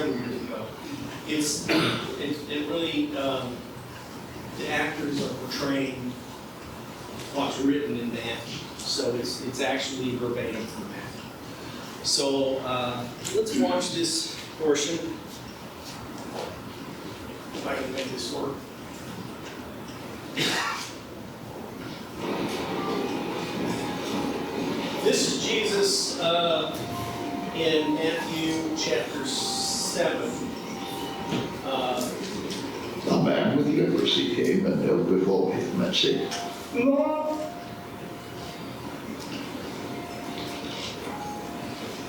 several years ago. It really, the actors are portraying what's written in that. So it's actually verbatim from that. So let's watch this portion. If I can make this work. This is Jesus in Matthew chapter 7. A man with leprosy came and knelt before him and said, Lord,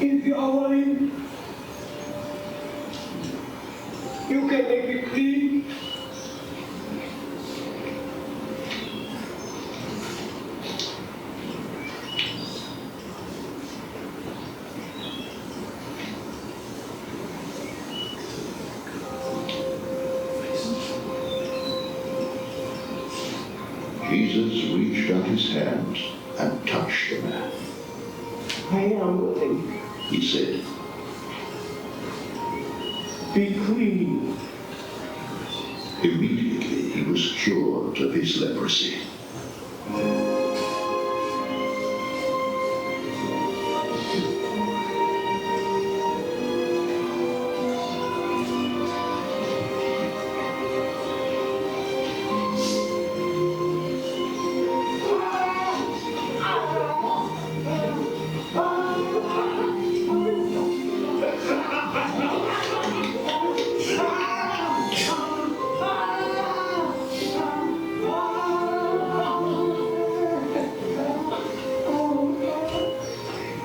if you are willing, you can make me clean. Jesus reached out his hand and touched the man. I am willing. He said, Be clean. immediately he was cured of his leprosy.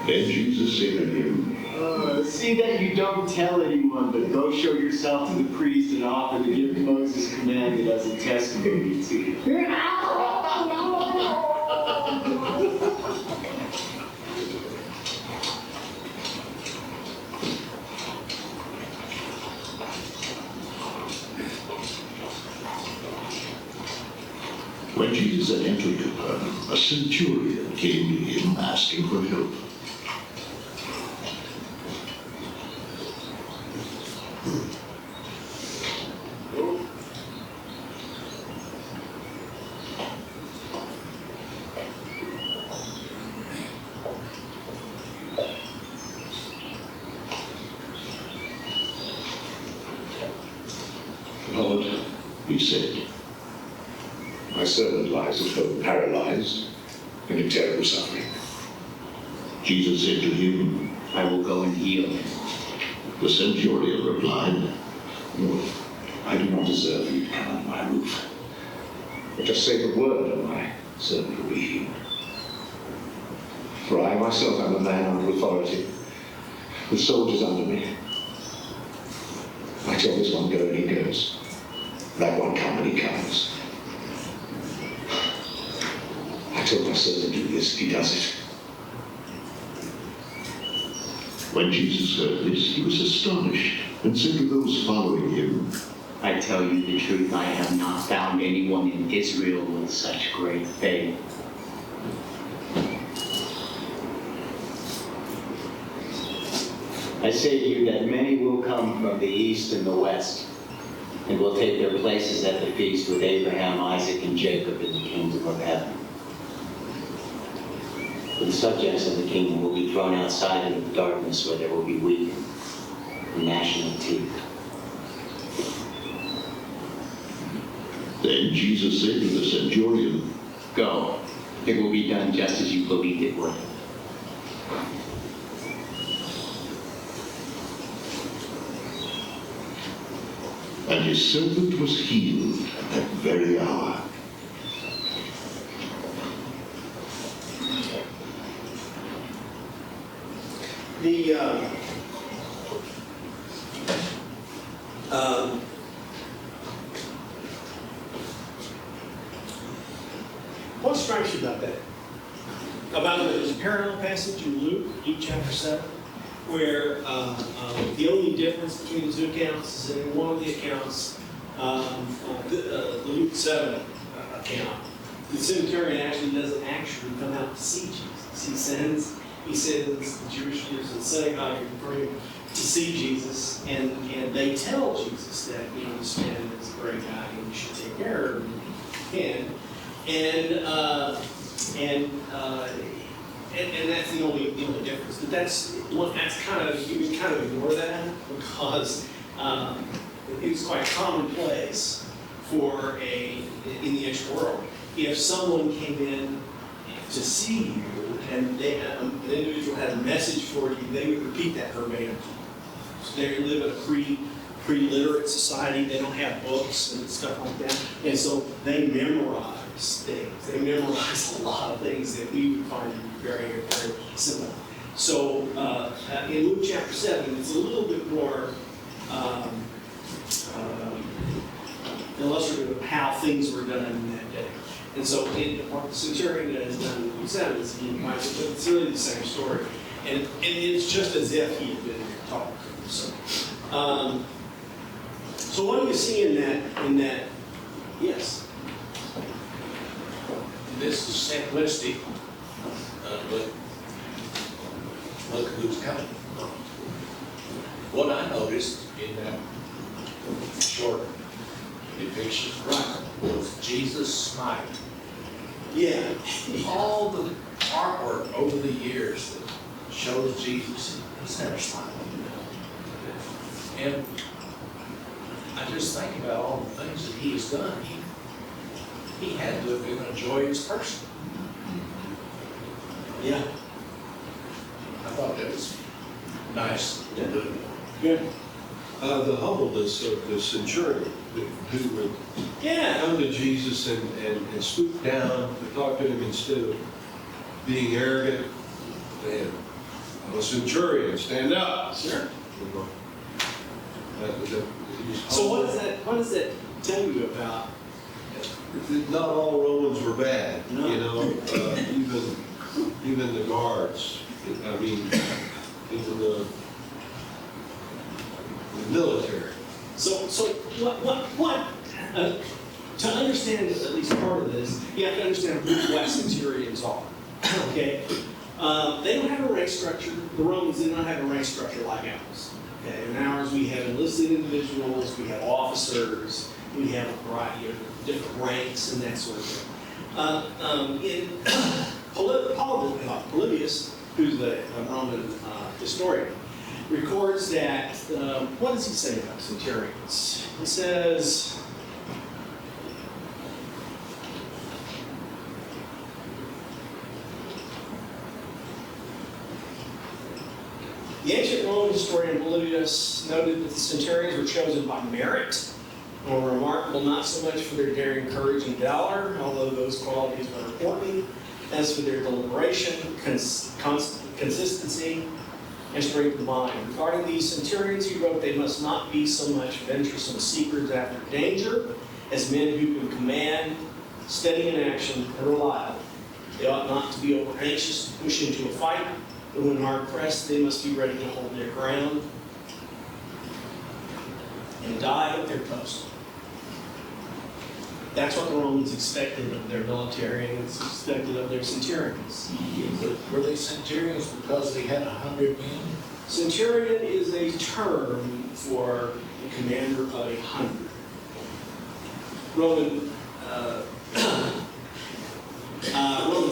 Then Jesus said to him, See that you don't tell anyone, but go show yourself to the priest and offer the gift Moses commanded as a testimony to you. When Jesus had entered Capernaum, a centurion came to him asking for help. Lord, He said, my servant lies at home paralyzed and in terrible suffering. Jesus said to him, I will go and heal him. the centurion replied, Lord, I do not deserve you to come under my roof. But just say the word and my servant will be healed. For I myself am a man under authority, with soldiers under me. I tell this one go and he goes. That one come and he comes. I tell my servant do this, he does it. When Jesus heard this, he was astonished and said to those following him, I tell you the truth, I have not found anyone in Israel with such great faith. I say to you that many will come from the east and the west, and will take their places at the feast with Abraham, Isaac, and Jacob in the kingdom of heaven. But the subjects of the kingdom will be thrown outside into the darkness, where there will be weeping and gnashing of teeth. Then Jesus said to the centurion, Go. It will be done just as you believed it would. and his servant was healed at that very hour. What strikes you about that? There's a parallel passage in Luke chapter 7, where the only difference between the two accounts is in one of the accounts, the Luke 7 account, the centurion actually doesn't actually come out to see Jesus. He sends the Jewish leaders in the synagogue and bring to see Jesus, and they tell Jesus that, you know, this man is a great guy and you should take care of him. And that's the only difference. But that's kind of, you can kind of ignore that because it was quite commonplace for in the ancient world. If someone came in to see you and an individual had a message for you, they would repeat that verbatim. So they live in a pre-literate society. They don't have books and stuff like that. And so they memorize things. They memorize a lot of things that we would find very, very simple. So in Luke chapter 7, it's a little bit more illustrative of how things were done in that day. And so what the centurion has done in Luke 7 is it's really the same story. And it's just as if he had been there talking. So what do you see in that? Yes. This is simplistic, but look who's coming. What I noticed in that short depiction was Jesus smiling. Yeah. All the artwork over the years that shows Jesus, he's never smiling. And I just think about all the things that he has done. He had to have been a joyous person. Yeah. I thought that was nice. Good. The humbleness of the centurion who would come to Jesus and stoop down to talk to him instead of being arrogant. Man, I'm a centurion, stand up. Sure. You know, So what does that tell you about? not all Romans were bad, No. you know, even the guards, I mean, even the military. So what to understand at least part of this, you have to understand what centurions are. Okay, they don't have a rank structure. The Romans did not have a rank structure like ours. Okay, in ours we have enlisted individuals, we have officers, we have a variety of different ranks and that sort of thing. Polybius, who's the Roman historian, records that, what does he say about centurions? He says, the ancient Roman historian Polybius noted that the centurions were chosen by merit, and were remarkable not so much for their daring courage and valor, although those qualities were important, as for their deliberation, consistency, and strength of mind. Regarding these centurions, he wrote, they must not be so much venturesome seekers after danger as men who can command, steady in action, and reliable. They ought not to be over anxious to push into a fight, but when hard pressed, they must be ready to hold their ground and die at their post. That's what the Romans expected of their military, and it's expected of their centurions. Were they centurions because they had 100 men? Centurion is a term for the commander of 100. Roman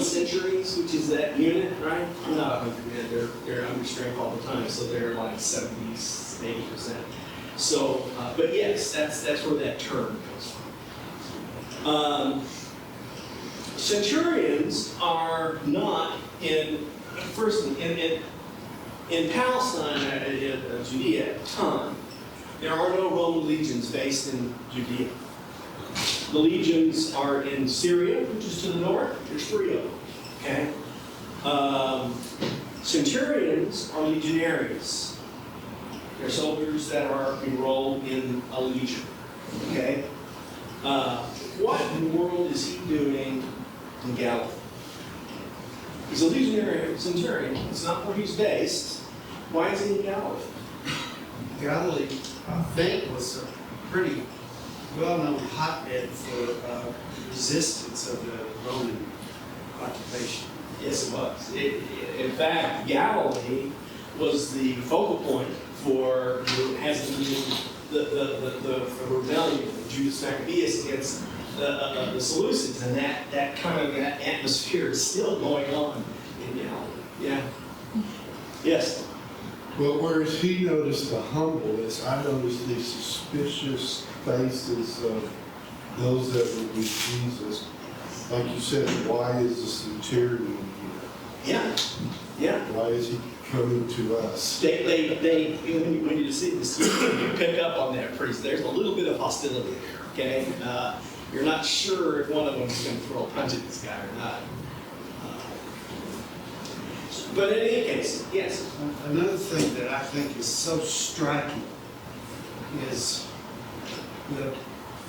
centuries, which is that unit, right? Not 100 men. They're under strength all the time, so they're like 70, 80%. So, but yes, that's where that term comes from. Centurions are not in Palestine, in Judea at the time. There are no Roman legions based in Judea. The legions are in Syria, which is to the north. There's 3 of them. Okay. Centurions are legionaries. They're soldiers that are enrolled in a legion. Okay. What in the world is he doing in Galilee? He's a legionary centurion. It's not where he's based. Why is he in Galilee? Galilee, I think, was a pretty well-known hotbed for resistance of the Roman occupation. Yes, it was. In fact, Galilee was the focal point for has the rebellion of Judas Maccabeus against the Seleucids, and that kind of that atmosphere is still going on in Galilee. Yeah. Yes. Well, whereas he noticed the humbleness, I noticed the suspicious faces of those that were with Jesus. Like you said, why is the centurion here? Yeah. Yeah. Why is he coming to us? They when you see this, you pick up on that pretty. There's a little bit of hostility there. Okay. You're not sure if one of them is going to throw a punch at this guy or not. But in any case, yes. Another thing that I think is so striking is the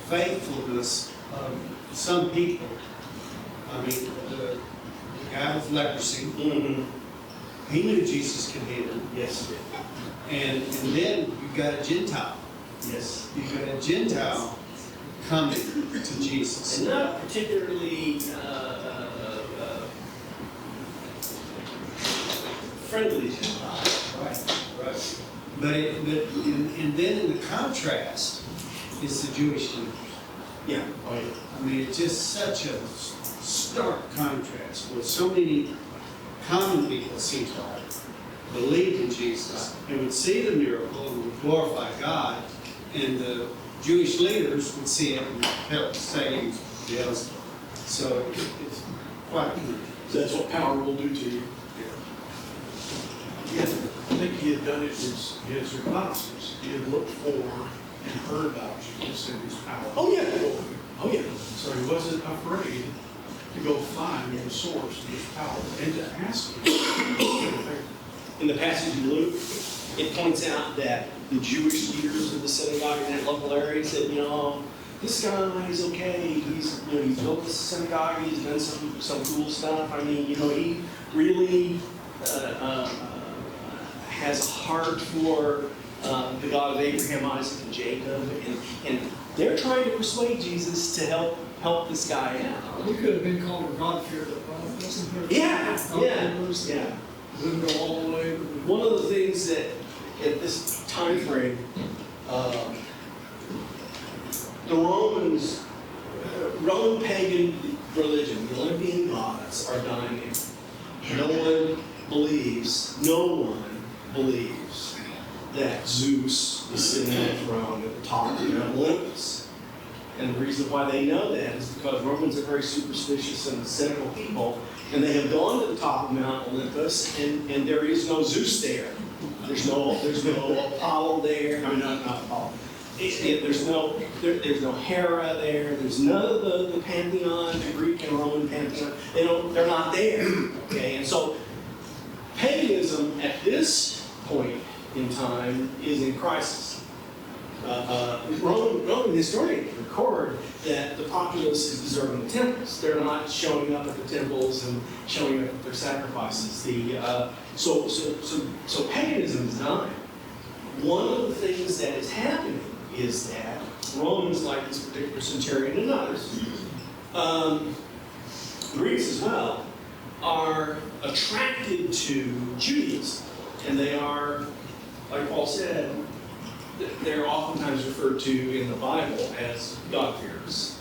faithfulness of some people. I mean, the guy with leprosy, Mm-hmm. he knew Jesus could heal him. Yes. And then you've got a Gentile. Yes. You've got a Gentile coming to Jesus. And not particularly friendly to Right. But and then in the contrast is the Jewish leaders. Yeah. Oh, yeah. I mean, it's just such a stark contrast where so many common people seem to believe in Jesus and would see the miracle and would glorify God, and the Jewish leaders would see it and help say yes. So it's quite good. That's what power will do to you. Yeah, I think he had done it as his reconnaissance. He had looked for and heard about Jesus and his power. Oh, yeah. Oh, yeah. So he wasn't afraid to go find the source of his power and to ask him. In the passage in Luke, it points out that the Jewish leaders of the synagogue in that local area said, this guy is okay. He's built this synagogue. He's done some cool stuff. I mean, he really has a heart for the God of Abraham, Isaac, and Jacob, and they're trying to persuade Jesus to help this guy out. We could have been called a God-fearer, but wasn't there? Yeah. Didn't go all the way. One of the things that at this time frame, the Roman pagan religion, the Olympian gods are dying. No one believes that Zeus is sitting on the throne at the top of Mount Olympus. And the reason why they know that is because Romans are very superstitious and cynical people, and they have gone to the top of Mount Olympus, and there is no Zeus there. There's no Apollo there. I mean, not Apollo. There's no Hera there. There's none of the pantheon, the Greek and Roman pantheon. They're not there. Okay, and so paganism at this point in time is in crisis. Roman historians record that the populace is deserting the temples. They're not showing up at the temples and showing up at their sacrifices. So paganism is dying. One of the things that is happening is that Romans, like this particular centurion and others, Greeks as well, are attracted to Judaism, and they are, like Paul said, they're oftentimes referred to in the Bible as God-fearers.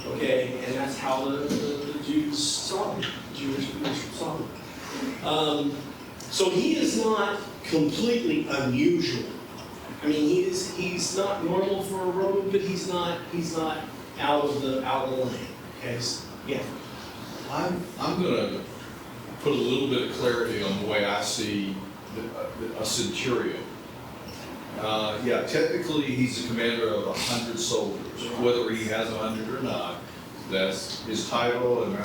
Okay, and that's how the Jews saw them, the Jewish leadership saw them. So he is not completely unusual. I mean, he's not normal for a Roman, but he's not out of the lane. Okay, so, yeah. I'm going to put a little bit of clarity on the way I see a centurion. Technically he's a commander of 100 soldiers. Whether he has 100 or not, that's his title, and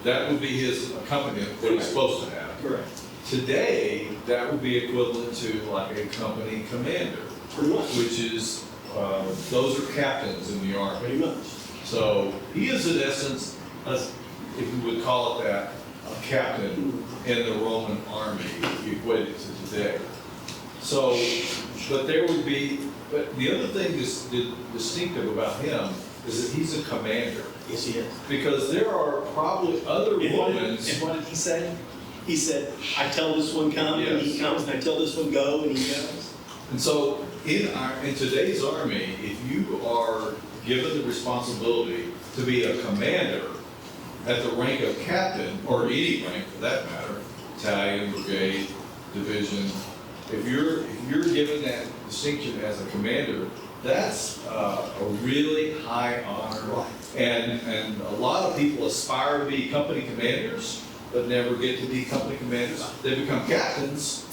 that would be his accompaniment, what he's supposed to have. Correct. Today, that would be equivalent to like a company commander, which is, those are captains in the army. Pretty much. So he is in essence, if you would call it that, a captain in the Roman army, equated to today. So, but the other thing that's distinctive about him is that he's a commander. Yes, he is. Because there are probably other Romans. And what did he say? He said, I tell this one come, and he comes, and I tell this one go, and he goes. And so in today's army, if you are given the responsibility to be a commander at the rank of captain, or any rank for that matter, battalion, brigade, division, if you're given that distinction as a commander, that's a really high honor. And a lot of people aspire to be company commanders, but never get to be company commanders. They become captains,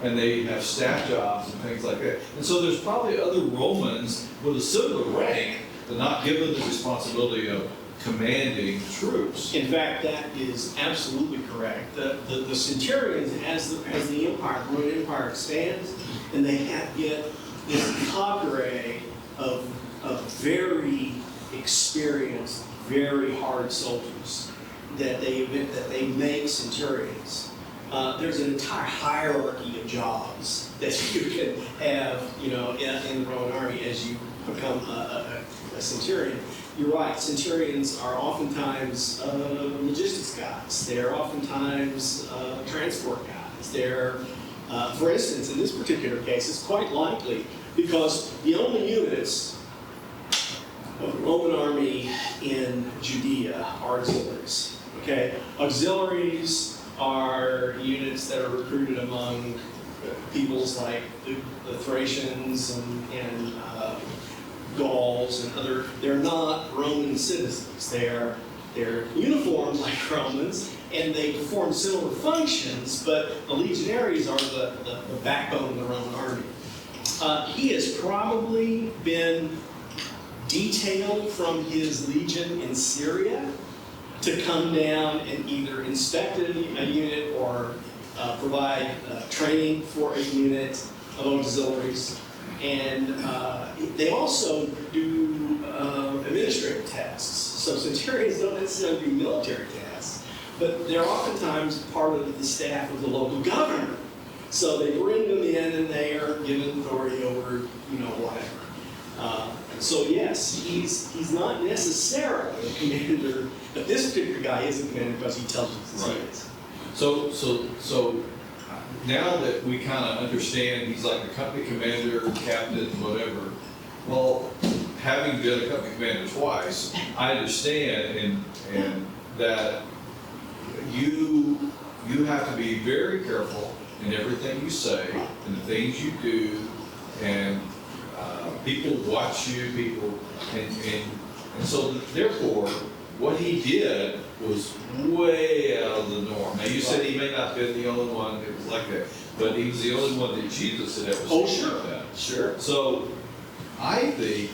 and they have staff jobs and things like that. And so there's probably other Romans with a similar rank that are not given the responsibility of commanding troops. In fact, that is absolutely correct. The centurions, as the Roman Empire expands, and they get this cadre of very experienced, very hard soldiers that they make centurions. There's an entire hierarchy of jobs that you can have, in the Roman army as you become a centurion. You're right, centurions are oftentimes logistics guys. They're oftentimes transport guys. They're, for instance, in this particular case, it's quite likely because the only units of the Roman army in Judea are auxiliaries. Okay, auxiliaries are units that are recruited among peoples like the Thracians and Gauls and other. They're not Roman citizens. They're uniformed like Romans, and they perform similar functions. But the legionaries are the backbone of the Roman army. He has probably been detailed from his legion in Syria to come down and either inspect a unit or provide training for a unit of auxiliaries. And they also do administrative tasks. So centurions don't necessarily do military tasks, but they're oftentimes part of the staff of the local governor. So they bring them in and they are given authority over, whatever. So yes, he's not necessarily a commander, but this particular guy is a commander because he tells us he is. So now that we kind of understand he's like a company commander, captain, whatever, well, having been a company commander twice, I understand and that you have to be very careful in everything you say and the things you do, and people watch you, and so therefore, what he did was way out of the norm. Now, you said he may not have been the only one that was like that, but he was the only one that Jesus had ever seen like that. Sure. So, I think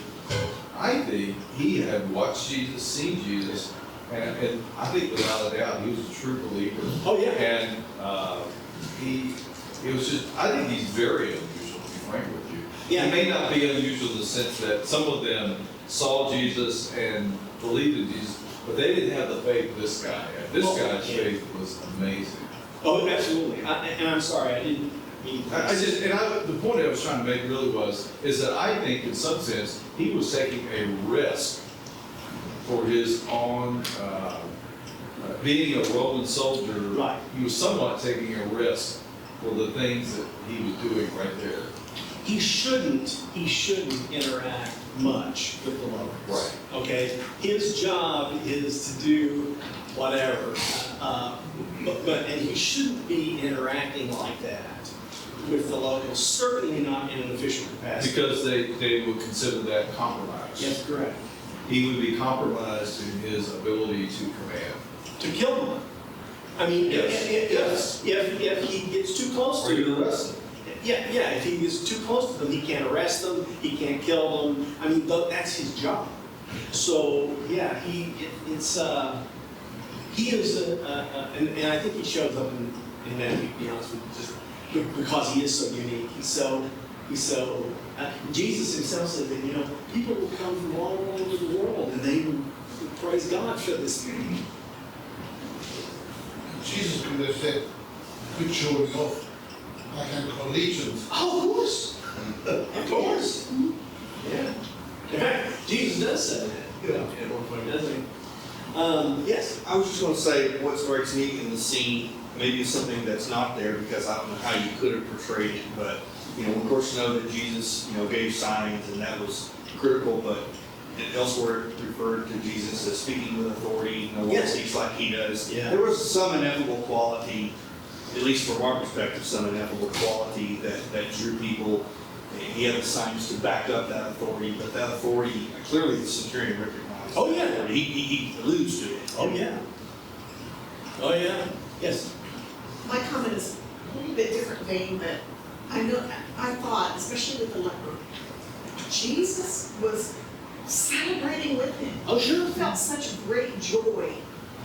he had watched Jesus, seen Jesus, and I think without a doubt he was a true believer. Oh yeah. And I think he's very unusual, to be frank with you. Yeah. He may not be unusual in the sense that some of them saw Jesus and believed in Jesus, but they didn't have the faith this guy had. This guy's faith was amazing. Oh, absolutely. And I'm sorry, I didn't mean. The point I was trying to make really is that I think in some sense he was taking a risk for his own, being a Roman soldier. Right. He was somewhat taking a risk for the things that he was doing right there. He shouldn't interact much with the locals. Right. Okay? His job is to do whatever. And he shouldn't be interacting like that with the locals, certainly not in an official capacity. Because they would consider that compromise. Yes, correct. He would be compromised in his ability to command. To kill them. I mean, Yes. if he gets too close Or to you them. arrest him. Yeah, if he gets too close to them, he can't arrest them, he can't kill them. I mean, that's his job. So, yeah, he is, and I think he shows up in that, to be honest with you, just because he is so unique. He's so, Jesus himself said that, people will come from all over the world and they will praise God for this man. Jesus could have said, quit showing off. I can call legions. Oh, of course. Of course. Yeah. In fact, Jesus does say that. At one point, doesn't he? Yes. I was just going to say what strikes me in the scene, maybe it's something that's not there because I don't know how you could have portrayed it, but of course, know that Jesus, gave signs, and that was critical, but elsewhere it referred to Jesus as speaking with authority, no one Yes. speaks like he does. Yeah. There was some ineffable quality, at least from our perspective, some ineffable quality that drew people. He had the signs to back up that authority, but that authority, clearly the centurion recognized. Oh, yeah. that authority. He alludes to it. Oh, yeah. Oh, yeah. Yes. My comment is a little bit different vein, but I thought, especially with the leper, Jesus was celebrating with him. Oh, sure. He felt such great joy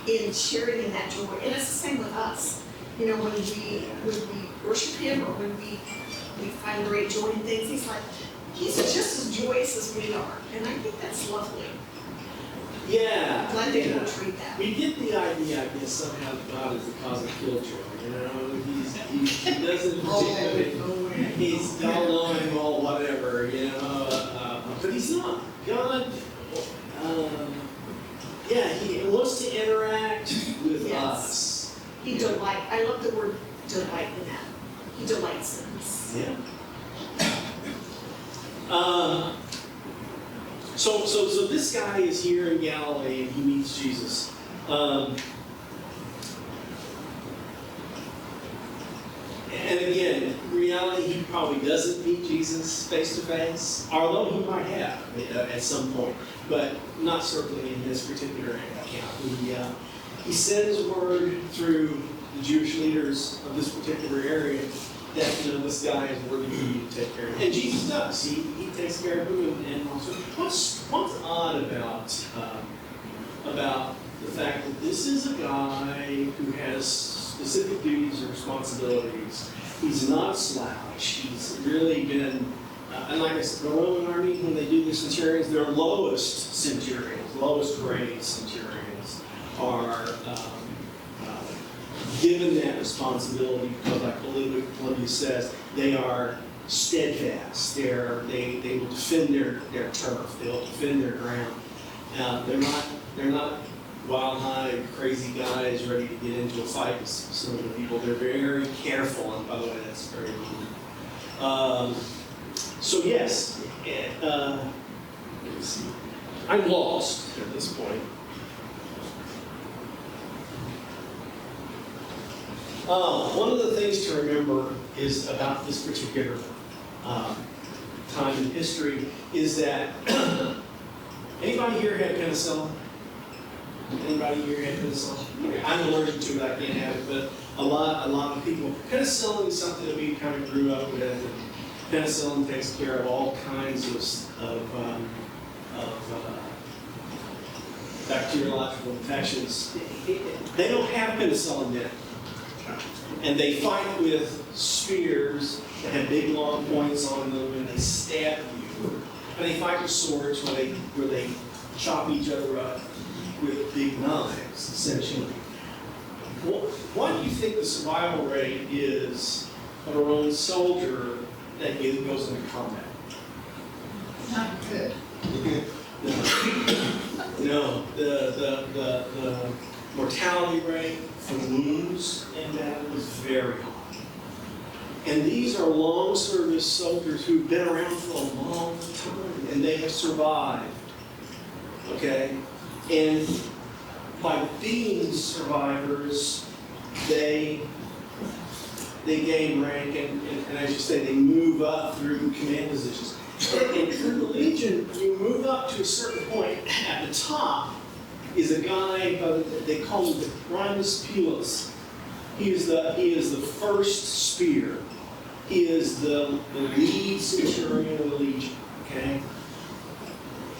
in sharing in that joy. And it's the same with us. When we worship him or when we find great joy in things, he's just as joyous as we are. And I think that's lovely. Yeah. I'm glad they don't treat that. We get the idea, I guess, somehow that God is the cause of killjoy. He doesn't particularly, he's all-knowing, all whatever, but he's not. God, he wants to interact with us. I love the word delight in that. He delights in us. Yeah. So this guy is here in Galilee and he meets Jesus. And again, in reality, he probably doesn't meet Jesus face to face, although he might have at some point, but not certainly in this particular account. He sends word through the Jewish leaders of this particular area that this guy is worthy for you to take care of. And Jesus does. He takes care of him. And also, what's odd about the fact that this is a guy who has specific duties and responsibilities. He's not a slouch. He's really been, and like I said, the Roman army, when they do the centurions, their lowest centurions, lowest grade centurions are given that responsibility because, like Olivia says, they are steadfast. They will defend their turf. They'll defend their ground. They're not wild-eyed, crazy guys ready to get into a fight with some of the people. They're very careful, and by the way, that's very important. So yes, let me see. I'm lost at this point. One of the things to remember is about this particular time in history is that anybody here had penicillin? Anybody here had penicillin? I'm allergic to it, I can't have it, but a lot of people. Penicillin is something that we kind of grew up with. Penicillin takes care of all kinds of bacteriological infections. They don't have penicillin yet. And they fight with spears that have big long points on them and they stab you. And they fight with swords where they chop each other up with big knives, essentially. What do you think the survival rate is of a Roman soldier that goes into combat? Not good. No, the mortality rate for wounds in battle is very high. And these are long service soldiers who've been around for a long time and they have survived. Okay? And by being survivors, they gain rank and as you say, they move up through command positions. And through the Legion, you move up to a certain point. At the top is a guy, they call him the Primus Pilus. He is the first spear. He is the lead centurion of the Legion. Okay.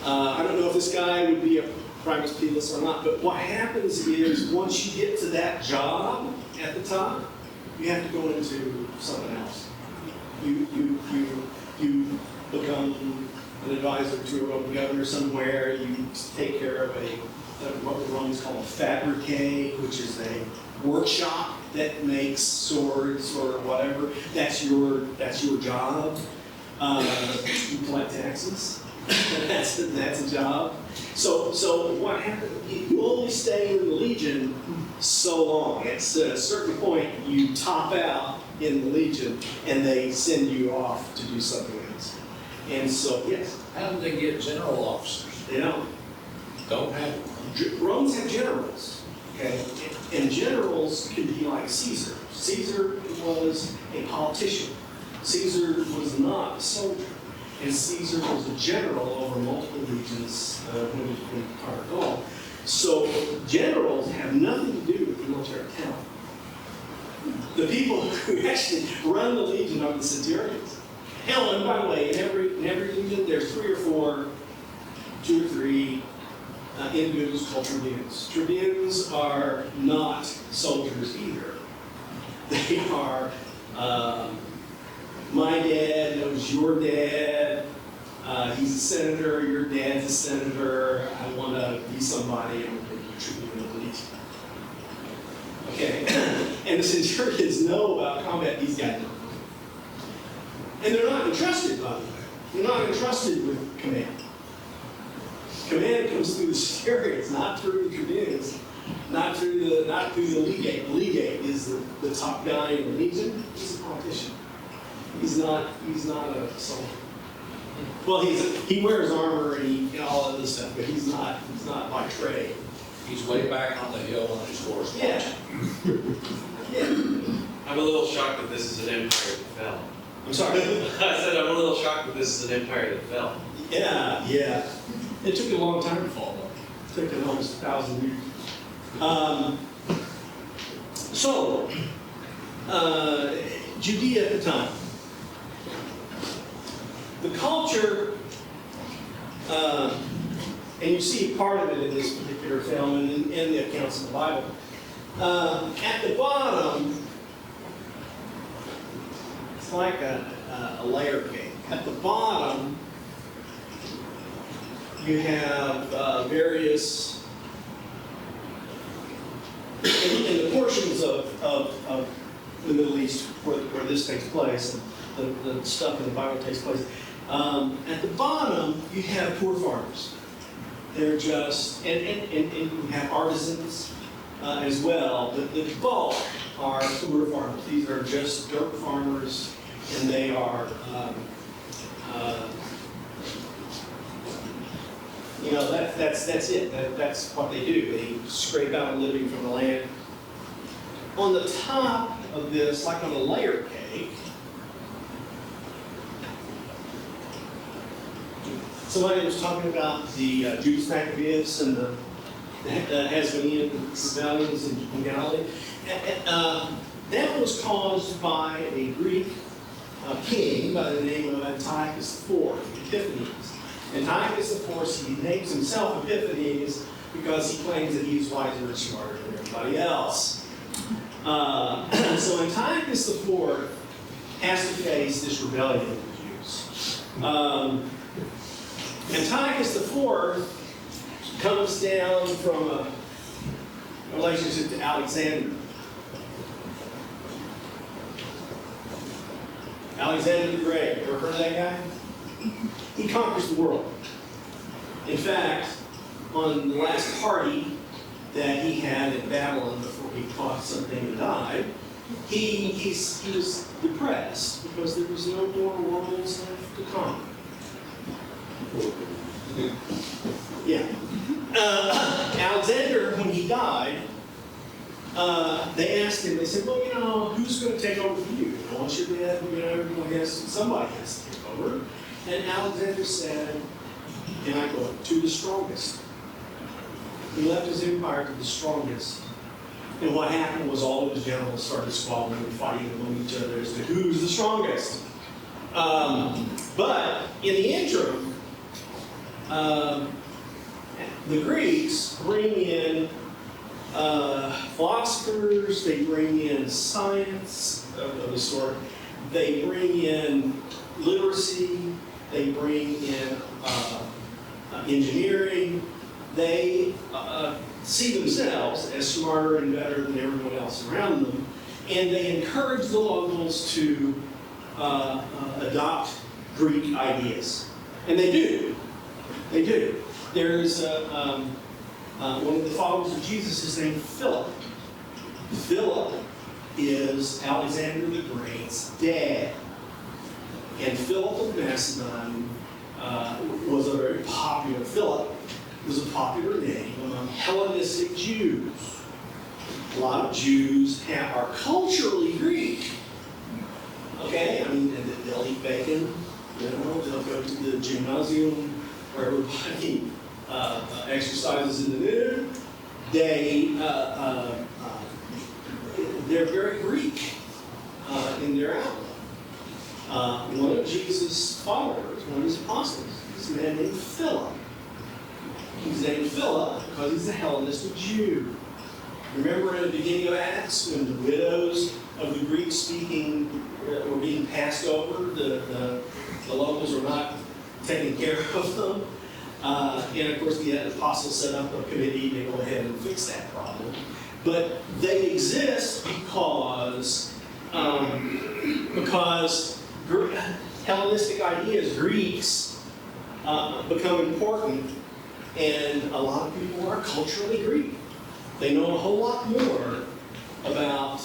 I don't know if this guy would be a Primus Pilus or not, but what happens is once you get to that job at the top, you have to go into something else. You become an advisor to a Roman governor somewhere. You take care of what the Romans call a fabricate, which is a workshop that makes swords or whatever. That's your job. You collect taxes. that's a job. So what happens? You only stay in the Legion so long. At a certain point, you top out in the legion, and they send you off to do something else. And so, yes, How do they get general officers? they don't. Don't have one. Romans have generals, okay? And generals can be like Caesar. Caesar was a politician. Caesar was not a soldier. And Caesar was a general over multiple legions when he conquered Gaul. So generals have nothing to do with military talent. The people who actually run the legion are the centurions. Hell, and by the way, in every legion, there's 3 or 4, 2 or 3 individuals called tribunes. Tribunes are not soldiers either. They are, my dad knows your dad. He's a senator, your dad's a senator. I want to be somebody, I'm going to be a tribune of the legion. Okay, and the centurions know about combat, these guys don't. And they're not entrusted, by the way. They're not entrusted with command. Command comes through the centurions, not through the tribunes, not through the legate. The legate is the top guy in the legion. He's a politician. He's not a soldier. Well, he wears armor and all of this stuff, but he's not by trade. He's way back on the hill on his horse. Yeah. Yeah. I'm a little shocked that this is an empire that fell. I'm sorry. I said I'm a little shocked that this is an empire that fell. Yeah, yeah. It took a long time to fall, though. It took almost 1,000 years. Judea at the time. The culture, and you see part of it in this particular film and in the accounts of the Bible. At the bottom, it's like a layer cake. At the bottom, you have various, in the portions of the Middle East where this takes place, and the stuff in the Bible takes place. At the bottom, you have poor farmers. They're just, and you have artisans as well, but the bulk are poor farmers. These are just dirt farmers, and they are, that's it. That's what they do. They scrape out a living from the land. On the top of this, like on a layer cake, somebody was talking about the Judas Maccabeus and the Hasmonean rebellions in Galilee. That was caused by a Greek king by the name of Antiochus IV, Epiphanes. Antiochus IV, he names himself Epiphanes because he claims that he's wiser and smarter than everybody else. So Antiochus IV has to face this rebellion of the Jews. Antiochus IV comes down from a relationship to Alexander. Alexander the Great, ever heard of that guy? He conquers the world. In fact, on the last party that he had in Babylon before he fought something and died, he was depressed because there was no more worlds left to conquer. Yeah. Alexander, when he died, they asked him, they said, well, who's going to take over for you? Once you're dead, somebody has to take over. And Alexander said, and I quote, to the strongest. He left his empire to the strongest. And what happened was all of his generals started squabbling and fighting among each other as to who's the strongest. But in the interim, the Greeks bring in philosophers, they bring in science of the sort, they bring in literacy, they bring in engineering. They see themselves as smarter and better than everyone else around them, and they encourage the locals to adopt Greek ideas. And they do. They do. There's one of the followers of Jesus is named Philip. Philip is Alexander the Great's dad. And Philip of Macedon was a very popular, Philip was a popular name among Hellenistic Jews. A lot of Jews are culturally Greek. Okay, I mean, they'll eat bacon, they'll go to the gymnasium where everybody exercises in the noon. They're very Greek in their outlook. One of Jesus' followers, one of his apostles, is a man named Philip. He's named Philip because he's a Hellenistic Jew. Remember in the beginning of Acts when the widows of the Greek-speaking were being passed over, the locals were not taking care of them. And of course the apostles set up a committee to go ahead and fix that problem. But they exist because Hellenistic ideas, Greeks, become important, and a lot of people are culturally Greek. They know a whole lot more about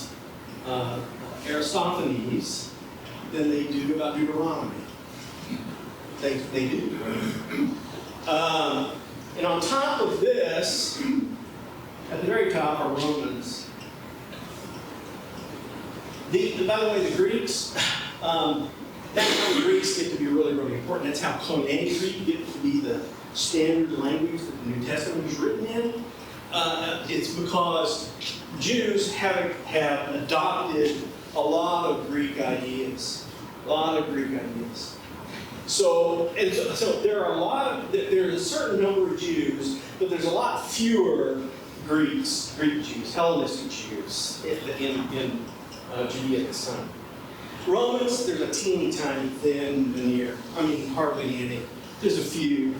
Aristophanes than they do about Deuteronomy. They do. And on top of this, at the very top are Romans. By the way, the Greeks, that's how the Greeks get to be really, really important. That's how Koine Greek get to be the standard language that the New Testament was written in. It's because Jews have adopted a lot of Greek ideas. So there are there's a certain number of Jews, but there's a lot fewer Greek Jews, Hellenistic Jews in Judea at this time. Romans, there's a teeny tiny thin veneer. I mean, hardly any. There's a few.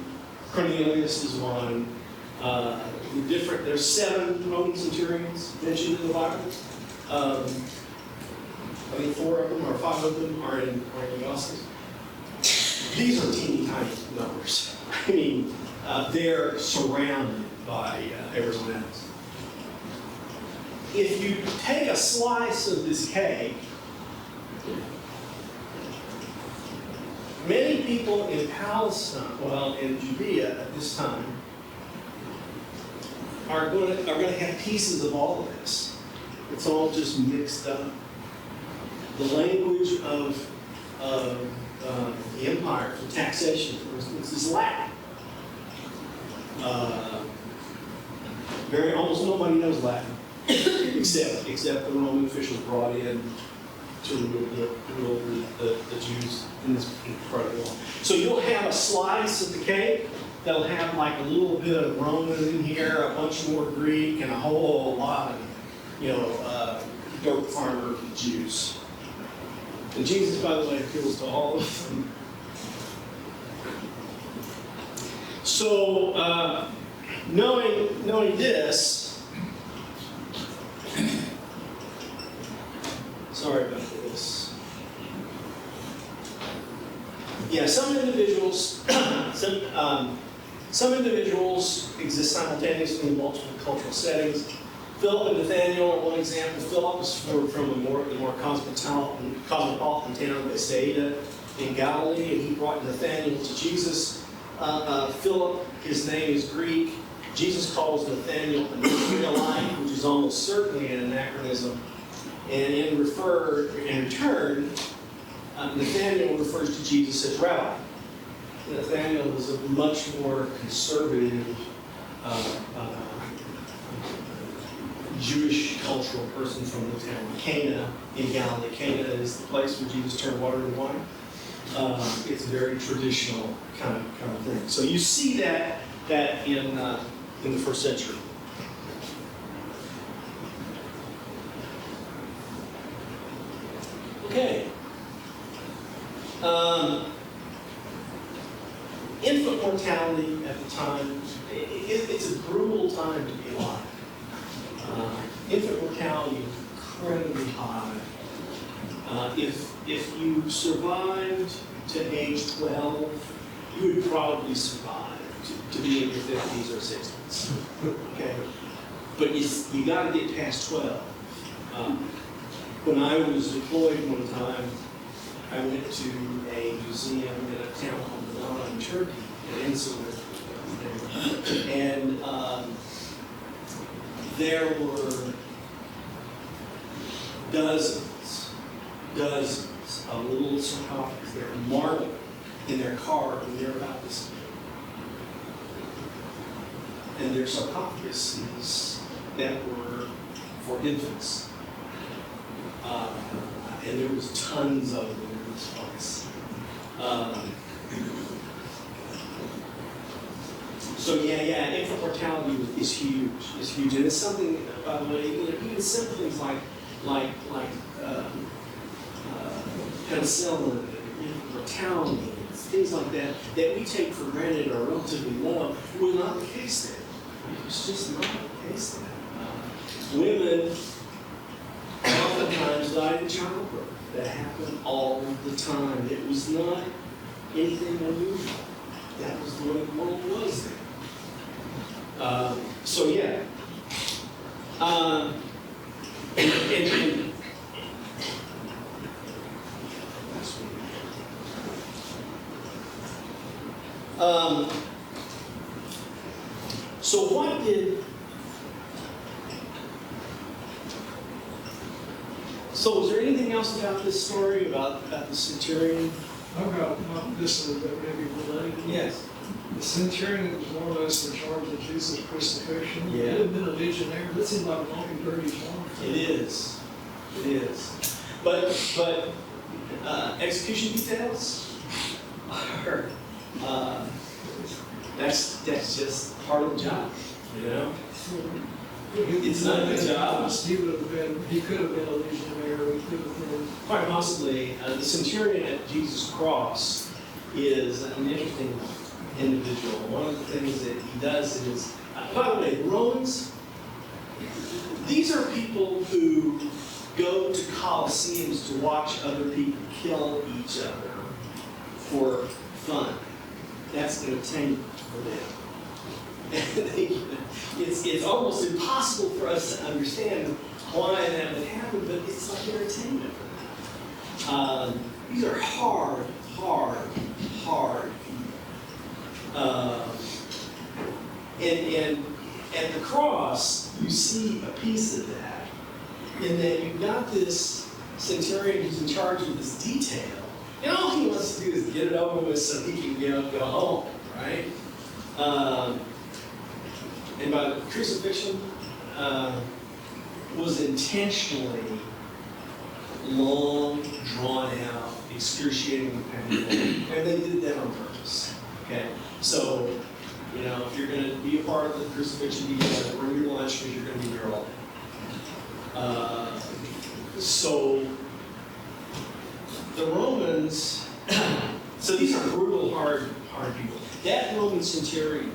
Cornelius is one. There's 7 Roman centurions mentioned in the Bible. I think 4 of them or 5 of them are in the Gospels. These are teeny tiny numbers. I mean, they're surrounded by everyone else. If you take a slice of this cake, many people in Palestine, in Judea at this time, are going to have pieces of all of this. It's all just mixed up. The language of the empire for taxation, for instance, is Latin. Almost nobody knows Latin, except the Roman officials brought in to rule the Jews in this part of the world. So you'll have a slice of the cake that'll have like a little bit of Roman in here, a bunch more Greek, and a whole lot of, goat farmer Jews. And Jesus, by the way, appeals to all of them. So, knowing this, sorry about this. Yeah, some individuals exist simultaneously in multiple cultural settings. Philip and Nathaniel are one example. Philip is from the more cosmopolitan town of Bethsaida in Galilee, and he brought Nathaniel to Jesus. Philip, his name is Greek. Jesus calls Nathaniel an Israelite, which is almost certainly an anachronism. And in return, Nathaniel refers to Jesus as rabbi. Nathaniel was a much more conservative Jewish cultural person from the town of Cana in Galilee. Cana is the place where Jesus turned water into wine. It's a very traditional kind of thing. So you see that in the first century. Okay. Infant mortality at the time, it's a brutal time to be alive. Infant mortality is incredibly high. If you survived to age 12, you would probably survive to be in your 50s or 60s. Okay? But you got to get past 12. When I was deployed one time, I went to a museum in a town called Mainord in Turkey, an insular. And there were dozens of little sarcophagus. They were marble in their car when they're about this. And their sarcophaguses that were for infants. And there was tons of them in this place. So infant mortality is huge. It's huge, and it's something. By the way, even simple things like penicillin, infant mortality, things like that we take for granted or relatively low, was not the case then. It's just not the case then. Women oftentimes died in childbirth. That happened all the time. It was not anything unusual. That was the way the world was then. So what did? So was there anything else about this story about the centurion? I've got this that may be related. Yes. The centurion that was more or less in charge of Jesus' crucifixion. Yeah. He had been a legionnaire. That seemed like a long and dirty life. It is. It is. But execution details are that's just part of the job, you know. It's not a job. He could have been a legionnaire. He could have been. Quite possibly, the centurion at Jesus' cross is an interesting individual. One of the things that he does is, by the way, the Romans, these are people who go to coliseums to watch other people kill each other for fun. That's entertainment for them. It's almost impossible for us to understand why that would happen, but it's like entertainment for them. These are hard people. And at the cross, you see a piece of that, in that you've got this centurion who's in charge of this detail, and all he wants to do is get it over with so he can go home, right? And by the crucifixion was intentionally long, drawn out, excruciating, painful, and they did that on purpose. Okay, so if you're going to be a part of the crucifixion, you got to bring your lunch because you're going to be there all day. So the Romans, so these are brutal, hard people. That Roman centurion,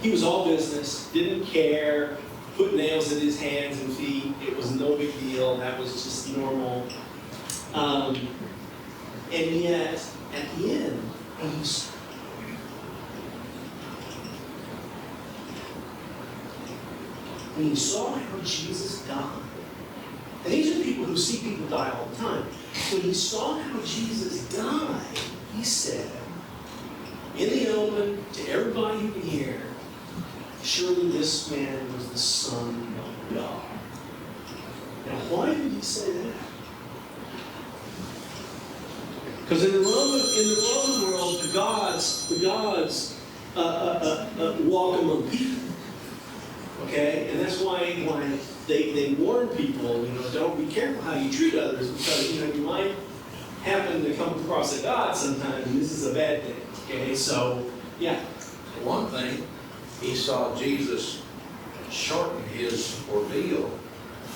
he was all business, didn't care, put nails in his hands and feet. It was no big deal. That was just normal. And yet, at the end, when he saw how Jesus died, and these are people who see people die all the time. When he saw how Jesus died, he said, in the open, to everybody who can hear, surely this man was the Son of God. Now, why did he say that? Because in the Roman world, the gods walk among people. Okay, and that's why they warn people, don't be careful how you treat others, because you might happen to come across a god sometime, and this is a bad thing. Okay, so yeah. One thing, he saw Jesus shorten his ordeal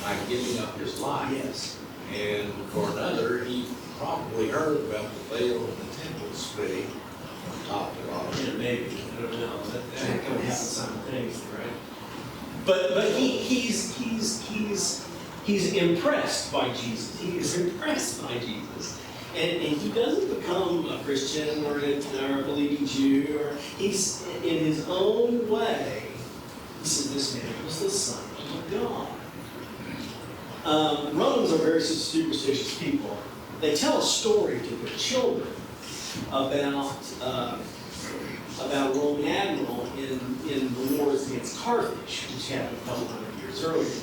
by giving up his life. Yes. And for another, he probably heard about the veil in the temple splitting from top to bottom. Yeah, maybe. I don't know. That kind of happens simultaneously, right? But he's impressed by Jesus. He is impressed by Jesus. And he doesn't become a Christian or a believing Jew. In his own way, he said, this man was the Son of God. Romans are very superstitious people. They tell a story to their children about a Roman admiral in the wars against Carthage, which happened a couple hundred years earlier.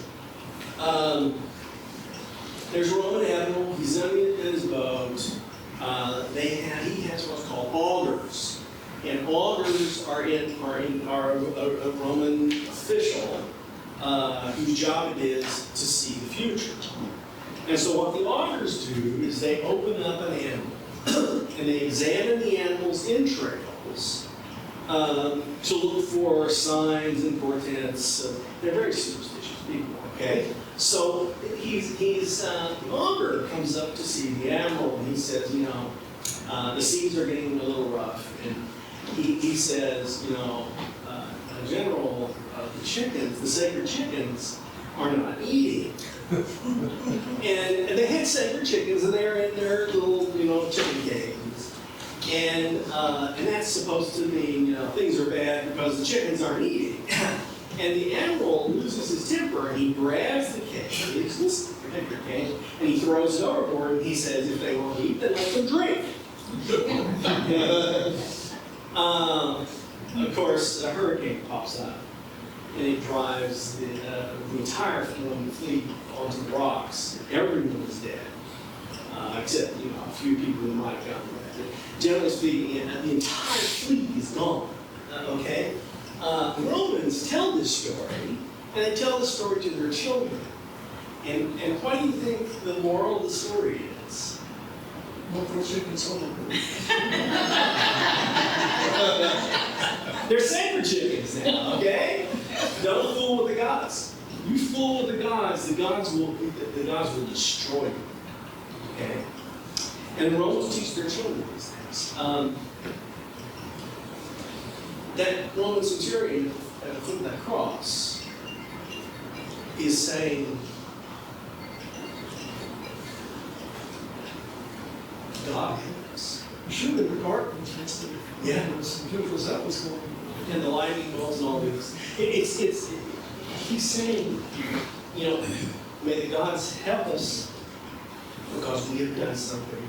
There's a Roman admiral. He's on his boat. He has what's called augurs, and augurs are a Roman official whose job it is to see the future. And so what the augurs do is they open up an animal and they examine the animal's entrails to look for signs and portents. They're very superstitious people, okay? So the augur comes up to see the animal and he says, the seas are getting a little rough. And he says, General, the chickens, the sacred chickens, are not eating. and they had sacred chickens, and they're in their little, chicken cages. And that's supposed to mean, things are bad because the chickens aren't eating. And the animal loses his temper, and he grabs the cage, this particular cage, and he throws it overboard, and he says, if they won't eat, then let them drink. Of course, a hurricane pops up, and it drives the entire Roman fleet onto the rocks. Everyone is dead, except a few people who might have gotten away. Generally speaking, the entire fleet is gone. Okay, Romans tell this story, and they tell the story to their children. And what do you think the moral of the story is? What for chickens on They're sacred chickens now, okay? Don't fool with the gods. You fool with the gods will destroy you. Okay? And Romans teach their children these things. That Roman centurion at the foot of that cross is saying, God help us. You should have been part of this. Yeah. Because that was going on. And the lightning bolts and all this. He's saying, may the gods help us because we have done something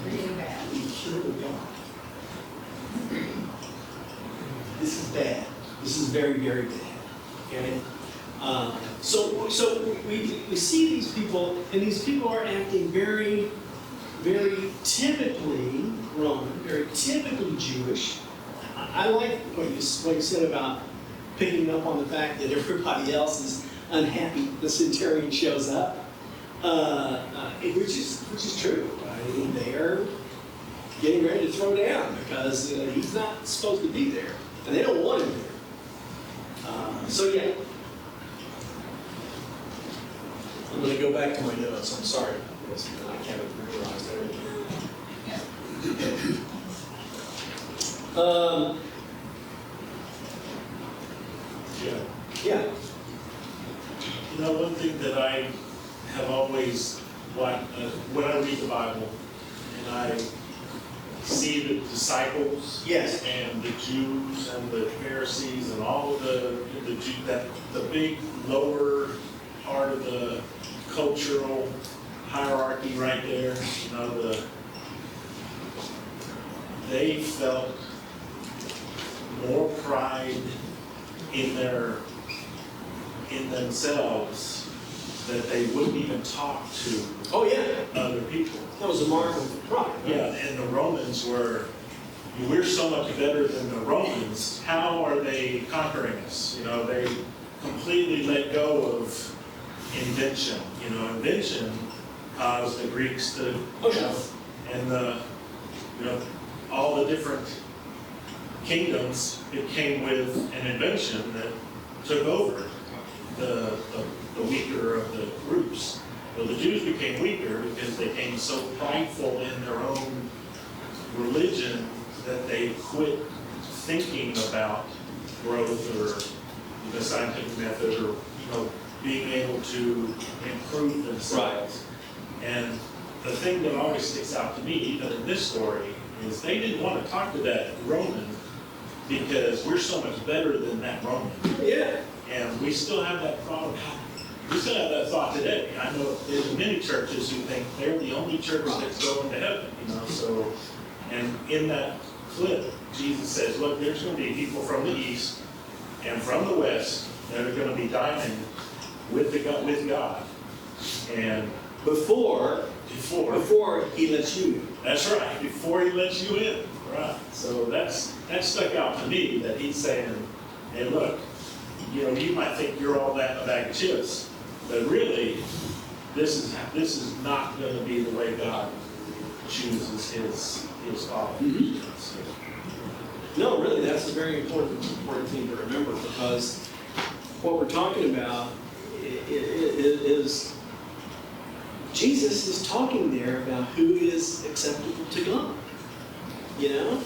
really bad. We killed God. This is bad. This is very, very bad. Okay? So we see these people, and these people are acting very, very typically Roman, very typically Jewish. I like what you said about picking up on the fact that everybody else is unhappy the centurion shows up, which is true. I mean, they are getting ready to throw down because he's not supposed to be there, and they don't want him there. So yeah. I'm going to go back to my notes. I'm sorry. I can't memorize everything. Yeah. One thing that I have always liked, when I read the Bible, and I see the disciples, yes, and the Jews and the Pharisees and all of the Jews, the big lower part of the cultural hierarchy right there, they felt more pride in themselves that they wouldn't even talk to other people. That was a mark of pride. Right? Yeah, and the Romans we're so much better than the Romans. How are they conquering us? They completely let go of invention. Invention caused the Greeks to, and all the different kingdoms, it came with an invention that took over the weaker of the groups. Well, the Jews became weaker because they became so prideful in their own religion that they quit thinking about growth or the scientific method or being able to improve themselves. Right. And the thing that always sticks out to me, even in this story, is they didn't want to talk to that Roman because we're so much better than that Roman. Yeah. And we still have that thought. We still have that thought today. I know there's many churches who think they're the only church that's going to heaven, you know, so, and in that clip, Jesus says, look, there's going to be people from the east and from the west that are going to be dining with God. And before he lets you in. That's right, before he lets you in. Right. So that stuck out to me, that he's saying, hey, look, you know, you might think you're all that a bag of chips, but really, this is not going to be the way God chooses his followers. Mm-hmm. So, no, really, that's a very important thing to remember, because what we're talking about is Jesus is talking there about who is acceptable to God. You know?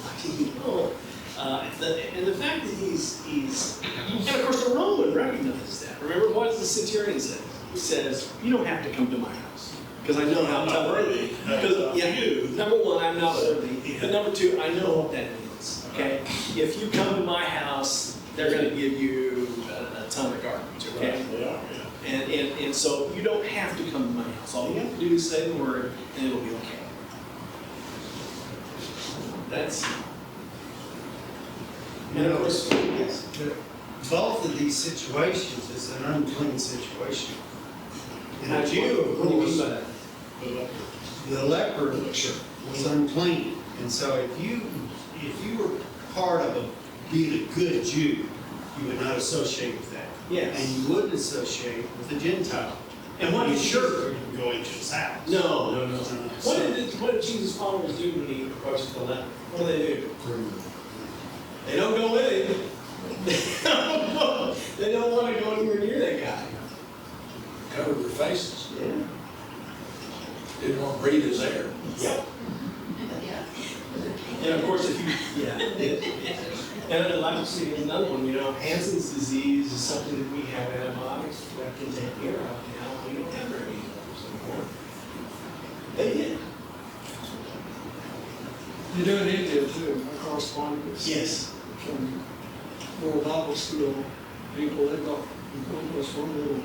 And the fact that he's and of course the Roman recognizes that. Remember, what does the centurion say? He says, you don't have to come to my house, because I know how tough it is. Because number one, I'm not worthy. But number two, I know what that means. Okay? If you come to my house, they're going to give you a ton of garbage. Okay? And so you don't have to come to my house. All you have to do is say the word, and it'll be okay. That's. And of course, yes. Both of these situations is an unclean situation. And Now, a Jew, of what do you mean course, by that? the leper was unclean. And so if you were part of being a good Jew, you would not associate with that. Yes. And you wouldn't associate with a Gentile. And what you did sure couldn't go into his house. No. What did Jesus' followers do when he approached the leper? What do they do? They don't go with him. They don't want to go anywhere near that guy. Covered their faces. Yeah. Didn't want to breathe his air. Yep. And of course, if you, and I'd like to see another one, you know, Hansen's disease is something that we have antibiotics that can take care of. Now, we don't have very many of those anymore. They did. You do in India too, I correspond with Yes. some little Bible school people. They got to us one little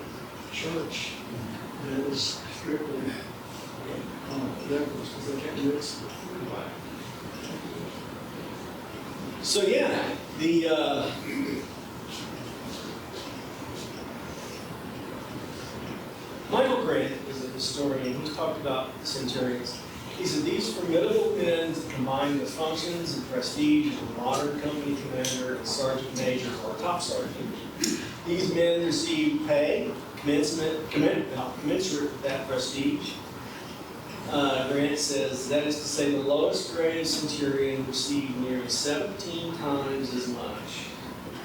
church, and it was strictly lepers, because they can't mix. So yeah, the Michael Grant is a historian. He talked about centurions. He said these formidable men combine the functions and prestige of a modern company commander and sergeant major or top sergeant. These men receive pay commensurate with that prestige. Grant says, that is to say, the lowest grade centurion received nearly 17 times as much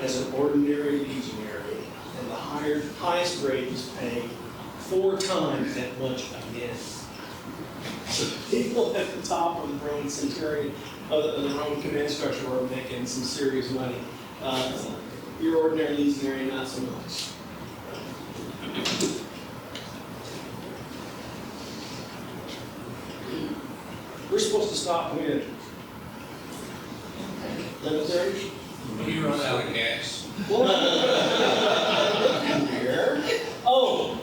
as an ordinary legionary, and the highest grade was paid 4 times that much again. So people at the top of the Roman centurion, of the Roman command structure, were making some serious money. Your ordinary legionary, not so much. We're supposed to stop when? 11:30? When you run out of gas. Here. Oh,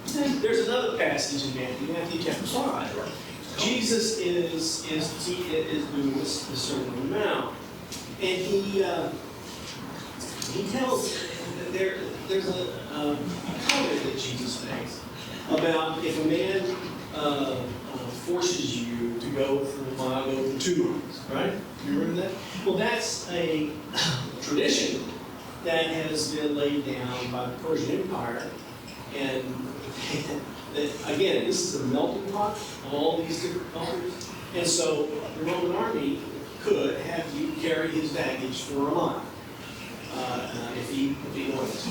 there's another passage in Matthew chapter 5. Jesus is doing this Sermon on the Mount, and he tells there's a comment that Jesus makes about if a man forces you to go for a mile, go for 2 miles, right? You remember that? Well, that's a tradition that has been laid down by the Persian Empire, and again, this is a melting pot of all these different cultures, and so the Roman army could have you carry his baggage for a mile if he wanted to.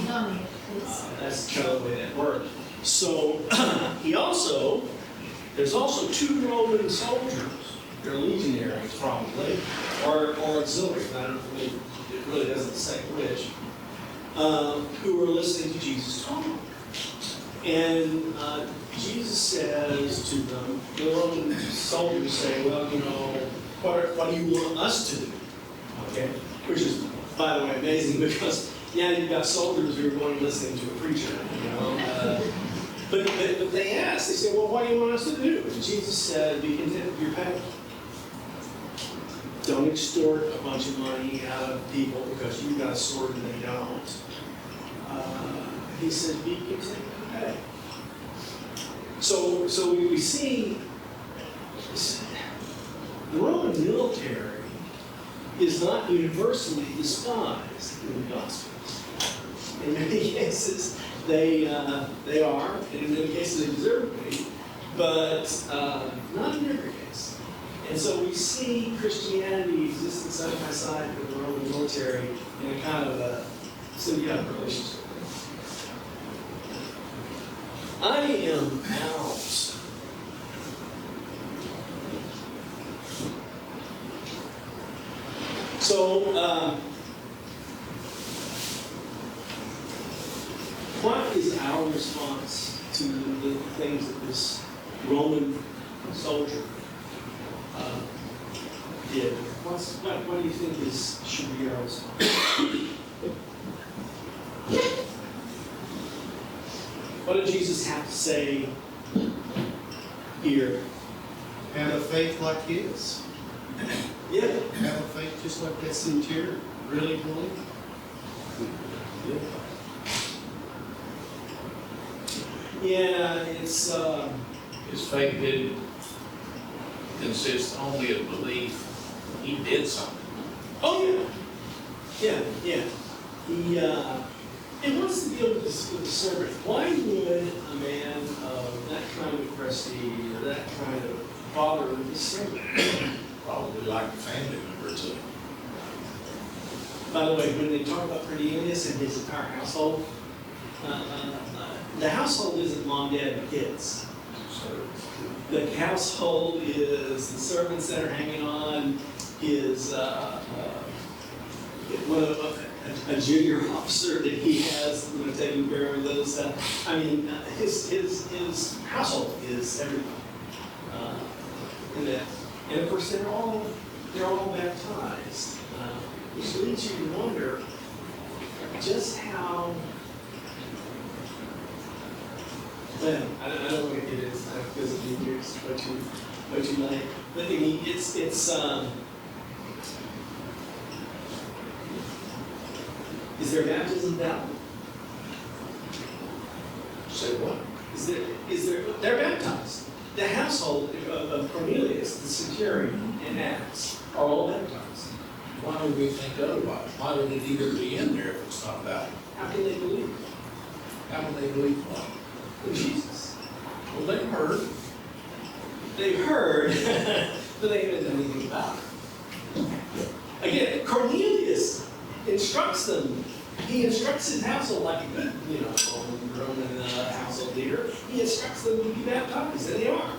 That's kind of the way that worked. So there's also 2 Roman soldiers. They're legionaries, probably, or auxiliaries. I don't know. It really doesn't say which. Who are listening to Jesus talk. And Jesus says to them, the Roman soldiers say, well, you know, what do you want us to do? Okay? Which is, by the way, amazing, because Yeah, you've got soldiers who are going listening to a preacher, you know. But they asked, they said, well, what do you want us to do? And Jesus said, be content with your pay. Don't extort a bunch of money out of people because you've got a sword and they don't. He said, be content with your pay. So we see the Roman military is not universally despised in the Gospels. In many cases, they are, and in many cases they deserve to be, but not in every case. And so we see Christianity existing side by side with the Roman military in a kind of a symbiotic relationship. I am out. So, what is our response to the things that this Roman soldier did? What do you think should be our response? What did Jesus have to say here? Have a faith like his. Yeah. Have a faith just like that centurion. Really believe. Yeah, it's His faith didn't consist only of belief. He did something. oh yeah. He and what's the deal with the servant? Why would a man of that kind of prestige or that kind of bother his servant? Probably like a family member too. By the way, when they talk about Cornelius and his entire household, the household isn't mom, dad, and kids. The household is the servants that are hanging on, his a junior officer that he has, taking care of those. I mean, his household is everything in that. And of course, they're all baptized, which leads you to wonder just how. Well, I don't want to get into that because it'd be way too late. But I mean, it's is there baptism down? Say what? Is there? They're baptized. The household of Cornelius, the centurion, and Acts are all baptized. Why would we think otherwise? Why would it even be in there if it's not that? How can they believe? How can they believe what? In Jesus. Well, they heard. They heard, but they haven't done anything about it. Again, Cornelius instructs them. He instructs his household like a good, Roman household leader. He instructs them to be baptized, and they are.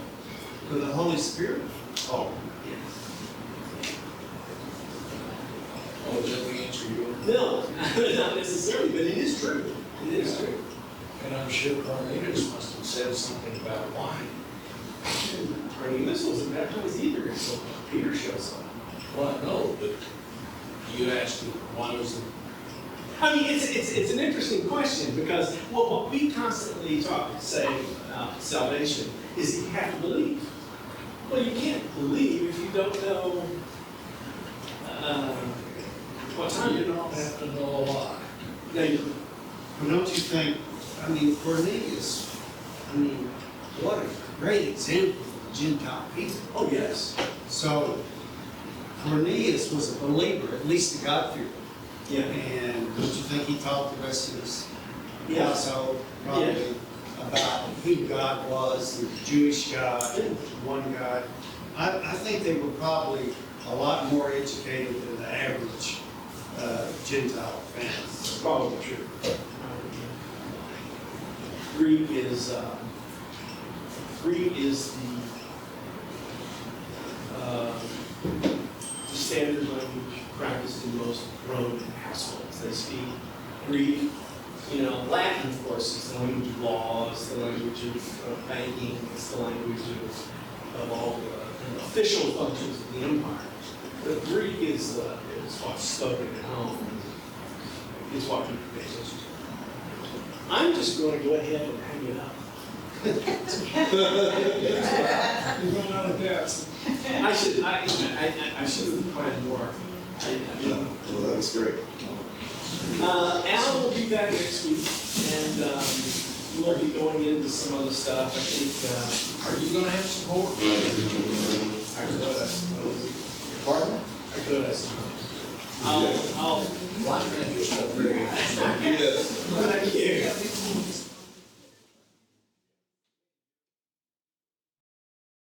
With the Holy Spirit. Oh, yes. Oh, is that the answer you want? No, not necessarily, but it is true. It is true. And I'm sure Cornelius must have said something about why. Cornelius wasn't baptized either until Peter shows up. Well, I know, but you asked him, why was it? I mean, it's an interesting question because what we constantly say about salvation is you have to believe. Well, you can't believe if you don't know what time You don't have to know a lot. No, you Well, don't you think, Cornelius, what a great example of the Gentile people. Oh, yes. So, Cornelius was a believer, at least a God-fearer. Yeah. And don't you think he taught the rest of his Yeah. household probably about who God was, the Jewish God, one God? I think they were probably a lot more educated than the average Gentile fan. Probably true. Greek is the standard language practiced in most Roman households. They speak Greek. Latin, of course, is the language of law, it's the language of banking, it's the language of all the official functions of the empire. But Greek is what's spoken at home. It's what people pay attention to. I'm just going to go ahead and hang it up. You run out of gas. I should have planned more. Well, that was great. Al will be back next week, and we'll be going into some other stuff. I think, Are you gonna have support? I could. Pardon? I could. I'll. Well, I'm gonna do stuff. Yes. Thank you.